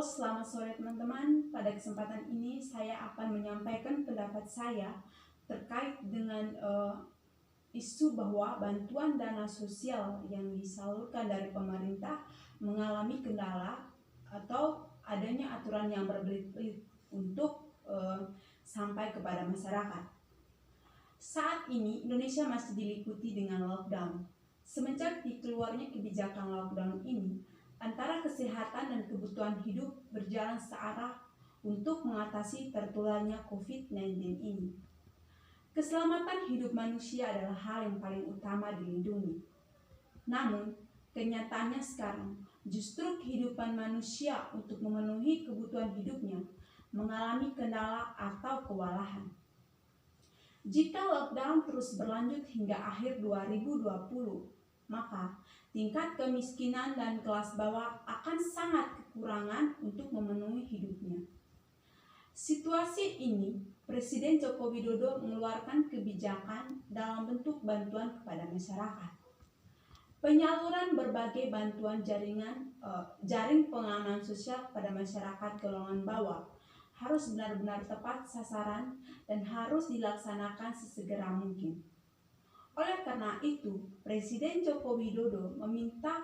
Selamat sore teman-teman. Pada kesempatan ini saya akan menyampaikan pendapat saya terkait dengan isu bahwa bantuan dana sosial yang disalurkan dari pemerintah mengalami kendala atau adanya aturan yang berbelit-belit untuk sampai kepada masyarakat. Saat ini Indonesia masih diliputi dengan lockdown. Semenjak dikeluarnya kebijakan lockdown ini, antara kesehatan dan kebutuhan hidup berjalan searah untuk mengatasi tertularnya COVID-19 ini. Keselamatan hidup manusia adalah hal yang paling utama dilindungi. Namun, kenyataannya sekarang justru kehidupan manusia untuk memenuhi kebutuhan hidupnya mengalami kendala atau kewalahan. Jika lockdown terus berlanjut hingga akhir 2020, maka tingkat kemiskinan dan kelas bawah akan sangat kekurangan untuk memenuhi hidupnya. Situasi ini, Presiden Joko Widodo mengeluarkan kebijakan dalam bentuk bantuan kepada masyarakat. Penyaluran berbagai bantuan jaring pengaman sosial kepada masyarakat golongan bawah harus benar-benar tepat sasaran dan harus dilaksanakan sesegera mungkin. Oleh karena itu, Presiden Joko Widodo meminta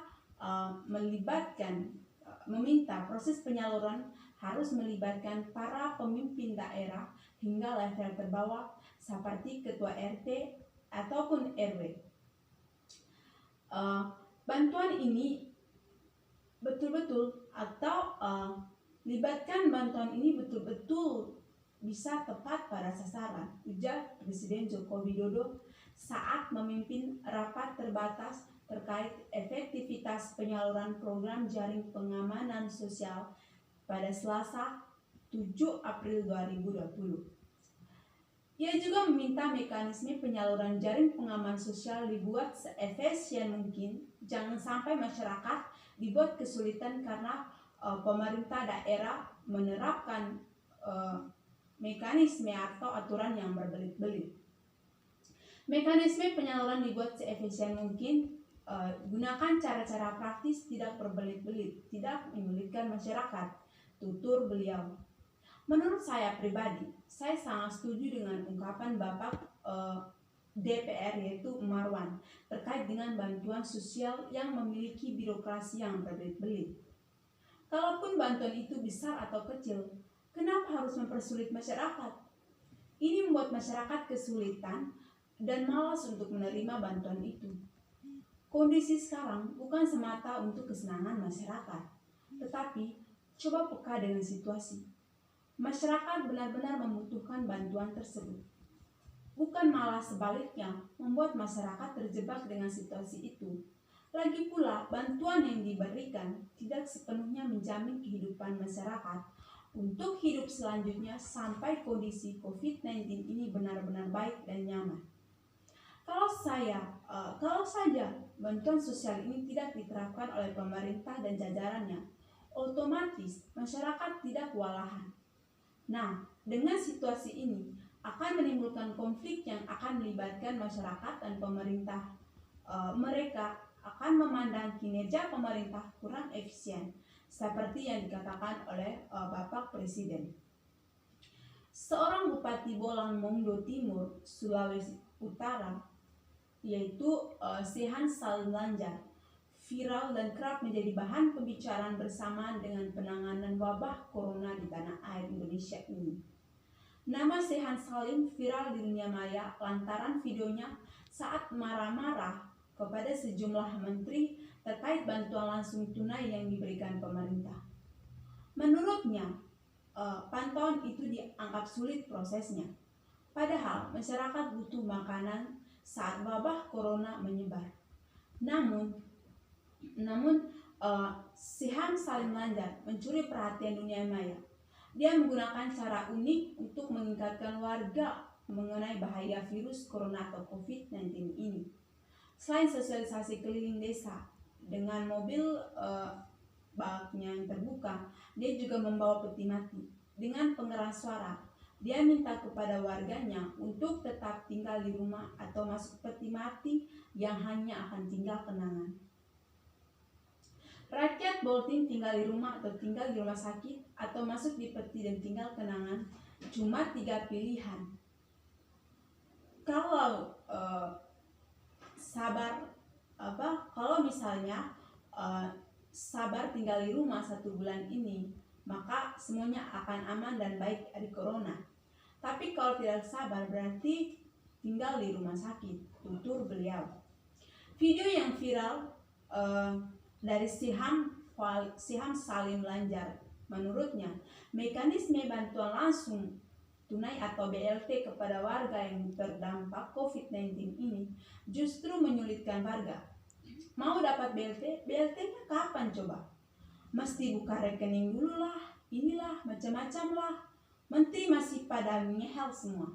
proses penyaluran harus melibatkan para pemimpin daerah hingga level terbawah seperti ketua RT ataupun RW. Bantuan ini libatkan bantuan ini betul-betul bisa tepat pada sasaran, ujar Presiden Joko Widodo saat memimpin rapat terbatas terkait efektivitas penyaluran program jaring pengamanan sosial pada Selasa 7 April 2020. Ia juga meminta mekanisme penyaluran jaring pengaman sosial dibuat seefisien mungkin. Jangan sampai masyarakat dibuat kesulitan karena pemerintah daerah menerapkan mekanisme atau aturan yang berbelit-belit. Mekanisme penyaluran dibuat seefisien mungkin. Gunakan cara-cara praktis, tidak berbelit-belit, tidak menyulitkan masyarakat, tutur beliau. Menurut saya pribadi, saya sangat setuju dengan ungkapan Bapak DPR yaitu Marwan terkait dengan bantuan sosial yang memiliki birokrasi yang berbelit-belit. Kalaupun bantuan itu besar atau kecil, kenapa harus mempersulit masyarakat? Ini membuat masyarakat kesulitan dan malas untuk menerima bantuan itu. Kondisi sekarang bukan semata untuk kesenangan masyarakat, tetapi coba peka dengan situasi. Masyarakat benar-benar membutuhkan bantuan tersebut. Bukan malah sebaliknya membuat masyarakat terjebak dengan situasi itu. Lagi pula, bantuan yang diberikan tidak sepenuhnya menjamin kehidupan masyarakat untuk hidup selanjutnya sampai kondisi COVID-19 ini benar-benar baik dan nyaman. Kalau saja bantuan sosial ini tidak diterapkan oleh pemerintah dan jajarannya, otomatis masyarakat tidak kewalahan. Nah, dengan situasi ini akan menimbulkan konflik yang akan melibatkan masyarakat dan pemerintah. Mereka akan memandang kinerja pemerintah kurang efisien, seperti yang dikatakan oleh Bapak Presiden. Seorang Bupati Bolangmongo Timur, Sulawesi Utara, yaitu Sehan Salim Lanjar, viral dan kerap menjadi bahan pembicaraan bersamaan dengan penanganan wabah corona di tanah air Indonesia ini. Nama Sehan Salim viral di dunia maya lantaran videonya saat marah-marah kepada sejumlah menteri terkait bantuan langsung tunai yang diberikan pemerintah. Menurutnya, pantauan itu dianggap sulit prosesnya. Padahal masyarakat butuh makanan saat wabah corona menyebar. Namun Sehan Salim Lanjar mencuri perhatian dunia maya. Dia menggunakan cara unik untuk mengingatkan warga mengenai bahaya virus corona atau COVID-19 ini. Selain sosialisasi keliling desa dengan mobil baknya yang terbuka, dia juga membawa peti mati. Dengan pengeras suara, dia minta kepada warganya untuk tetap tinggal di rumah atau masuk peti mati yang hanya akan tinggal kenangan. Rakyat bolting tinggal di rumah atau tinggal di rumah sakit atau masuk di peti dan tinggal kenangan. Cuma 3 pilihan. Kalau kalau misalnya sabar tinggal di rumah 1 bulan ini, maka semuanya akan aman dan baik dari corona. Tapi kalau tidak sabar berarti tinggal di rumah sakit, tutur beliau. Video yang viral dari Siham Salim Lanjar, menurutnya mekanisme bantuan langsung tunai atau BLT kepada warga yang terdampak COVID-19 ini justru menyulitkan warga. Mau dapat BLT, BLT-nya kapan coba? Mesti buka rekening dulu lah, inilah, macam-macam lah. Menteri masih pada ngehel semua.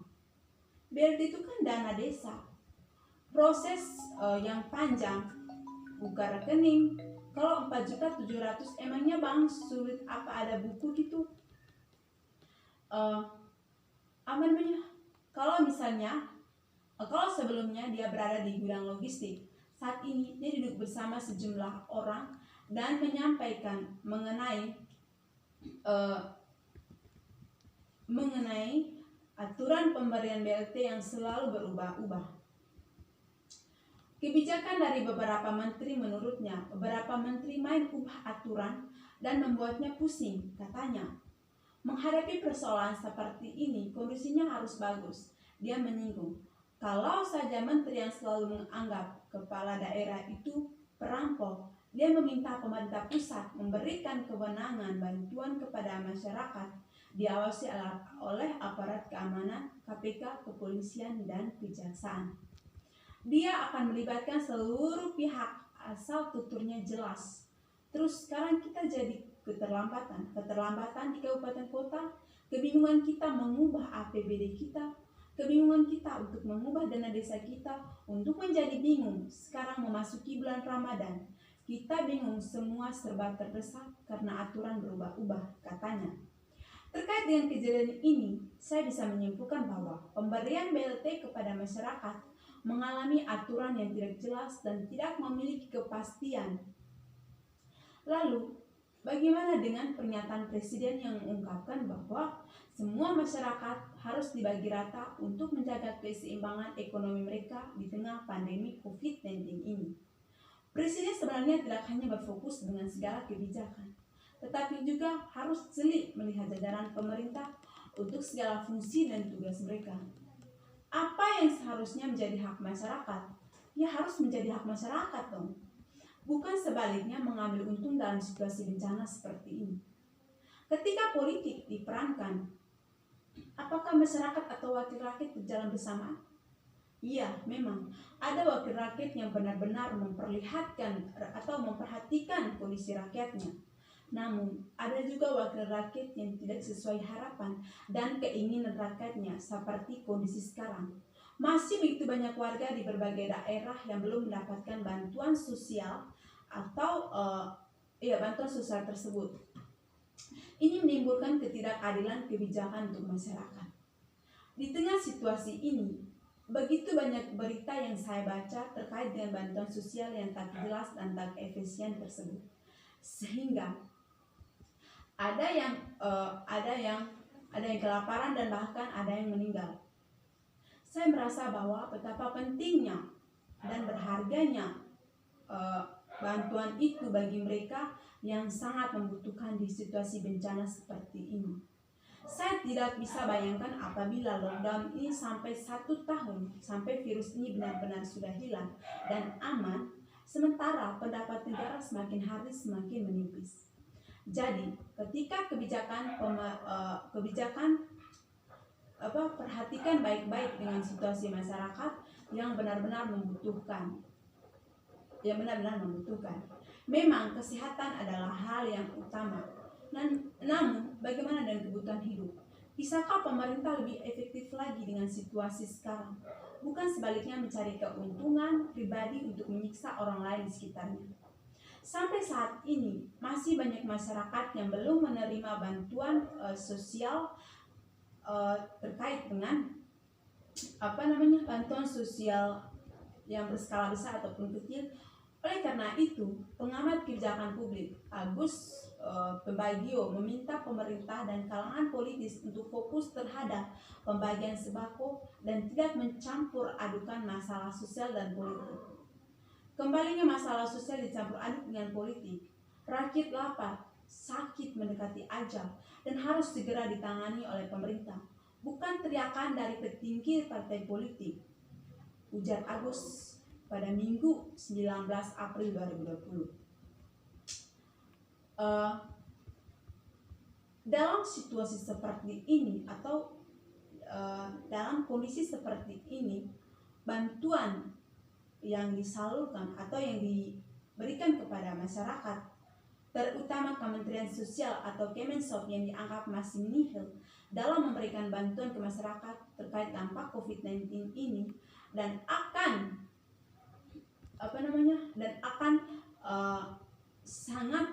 BLT itu kan dana desa. Proses yang panjang, buka rekening. Kalau 4.700.000 emangnya bang sulit apa ada buku gitu? Kalau misalnya, kalau sebelumnya dia berada di gudang logistik, saat ini dia duduk bersama sejumlah orang dan menyampaikan mengenai aturan pemberian BLT yang selalu berubah-ubah. Kebijakan dari beberapa menteri menurutnya, beberapa menteri main ubah aturan dan membuatnya pusing, katanya. Menghadapi persoalan seperti ini, kondisinya harus bagus. Dia menyinggung, kalau saja menteri yang selalu menganggap kepala daerah itu perampok, dia meminta pemerintah pusat memberikan kewenangan bantuan kepada masyarakat, diawasi oleh aparat keamanan, KPK, kepolisian, dan kejaksaan. Dia akan melibatkan seluruh pihak asal tuturnya jelas. Terus sekarang kita jadi keterlambatan di kabupaten kota, kebingungan kita mengubah APBD kita, kebingungan kita untuk mengubah dana desa kita, untuk menjadi bingung sekarang memasuki bulan Ramadan. Kita bingung, semua serba terdesak karena aturan berubah-ubah, katanya. Terkait dengan kejadian ini, saya bisa menyimpulkan bahwa pemberian BLT kepada masyarakat mengalami aturan yang tidak jelas dan tidak memiliki kepastian. Lalu, bagaimana dengan pernyataan Presiden yang mengungkapkan bahwa semua masyarakat harus dibagi rata untuk menjaga keseimbangan ekonomi mereka di tengah pandemi COVID-19 ini? Presiden sebenarnya tidak hanya berfokus dengan segala kebijakan, tetapi juga harus jeli melihat jajaran pemerintah untuk segala fungsi dan tugas mereka. Apa yang seharusnya menjadi hak masyarakat, ya harus menjadi hak masyarakat dong. Bukan sebaliknya mengambil untung dalam situasi bencana seperti ini. Ketika politik diperankan, apakah masyarakat atau wakil rakyat berjalan bersama? Iya, memang ada wakil rakyat yang benar-benar memperlihatkan atau memperhatikan kondisi rakyatnya. Namun, ada juga wakil rakyat yang tidak sesuai harapan dan keinginan rakyatnya seperti kondisi sekarang. Masih begitu banyak warga di berbagai daerah yang belum mendapatkan bantuan sosial atau bantuan sosial tersebut. Ini menimbulkan ketidakadilan kebijakan untuk masyarakat. Di tengah situasi ini, begitu banyak berita yang saya baca terkait dengan bantuan sosial yang tak jelas dan tak efisien tersebut. Sehingga ada yang kelaparan dan bahkan ada yang meninggal. Saya merasa bahwa betapa pentingnya dan berharganya bantuan itu bagi mereka yang sangat membutuhkan di situasi bencana seperti ini. Saya tidak bisa bayangkan apabila lockdown ini sampai 1 tahun, sampai virus ini benar-benar sudah hilang dan aman, sementara pendapat negara semakin hari semakin menipis. Jadi, ketika perhatikan baik-baik dengan situasi masyarakat yang benar-benar membutuhkan. Memang kesehatan adalah hal yang utama. Namun, bagaimana dengan kebutuhan hidup? Bisakah pemerintah lebih efektif lagi dengan situasi sekarang? Bukan sebaliknya mencari keuntungan pribadi untuk menyiksa orang lain di sekitarnya. Sampai saat ini masih banyak masyarakat yang belum menerima bantuan sosial terkait dengan bantuan sosial yang berskala besar ataupun kecil Oleh karena itu, pengamat kebijakan publik Agus Pembagio meminta pemerintah dan kalangan politis untuk fokus terhadap pembagian sembako dan tidak mencampur adukan masalah sosial dan politik. Kembalinya masalah sosial dicampur aduk dengan politik, rakyat lapar, sakit mendekati ajal, dan harus segera ditangani oleh pemerintah, bukan teriakan dari petinggi partai politik, ujar Agus pada Minggu 19 April 2020. Dalam situasi seperti ini atau dalam kondisi seperti ini, bantuan yang disalurkan atau yang diberikan kepada masyarakat, terutama Kementerian Sosial atau Kemensos yang dianggap masih nihil dalam memberikan bantuan ke masyarakat terkait dampak COVID-19 ini, dan akan sangat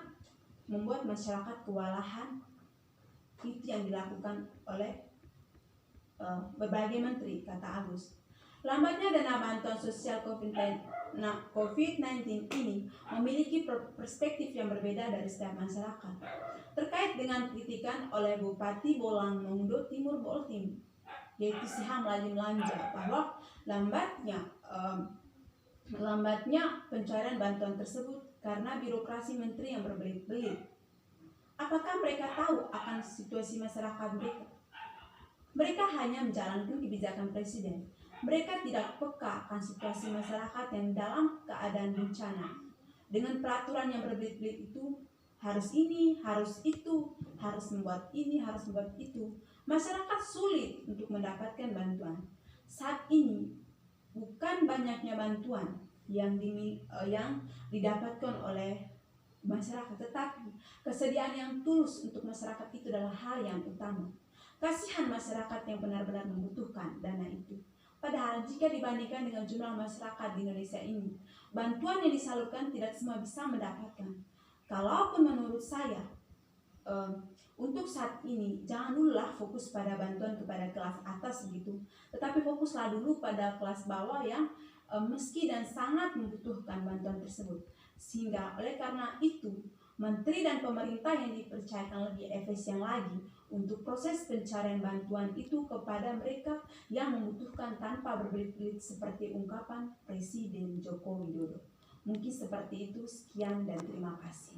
membuat masyarakat kewalahan. Itu yang dilakukan oleh berbagai menteri, kata Agus. Lambatnya dana bantuan sosial COVID-19 ini memiliki perspektif yang berbeda dari setiap masyarakat. Terkait dengan kritikan oleh Bupati Bolang Mongdo Timur Boltim, yaitu Siham Lajim Lanja, bahwa lambatnya pencairan bantuan tersebut karena birokrasi menteri yang berbelit-belit. Apakah mereka tahu akan situasi masyarakat mereka? Mereka hanya menjalankan kebijakan presiden. Mereka tidak peka akan situasi masyarakat yang dalam keadaan bencana. Dengan peraturan yang berbelit-belit itu, harus ini, harus itu, harus membuat ini, harus membuat itu, masyarakat sulit untuk mendapatkan bantuan. Saat ini, bukan banyaknya bantuan yang didapatkan oleh masyarakat, tetapi kesediaan yang tulus untuk masyarakat itu adalah hal yang utama. Kasihan masyarakat yang benar-benar membutuhkan dana itu. Padahal jika dibandingkan dengan jumlah masyarakat di Indonesia ini, bantuan yang disalurkan tidak semua bisa mendapatkan. Kalaupun menurut saya, untuk saat ini jangan dululah fokus pada bantuan kepada kelas atas begitu, tetapi fokuslah dulu pada kelas bawah yang meski dan sangat membutuhkan bantuan tersebut. Sehingga oleh karena itu, menteri dan pemerintah yang dipercayakan lebih efisien lagi untuk proses pencarian bantuan itu kepada mereka yang membutuhkan tanpa berbelit-belit seperti ungkapan Presiden Joko Widodo. Mungkin seperti itu, sekian dan terima kasih.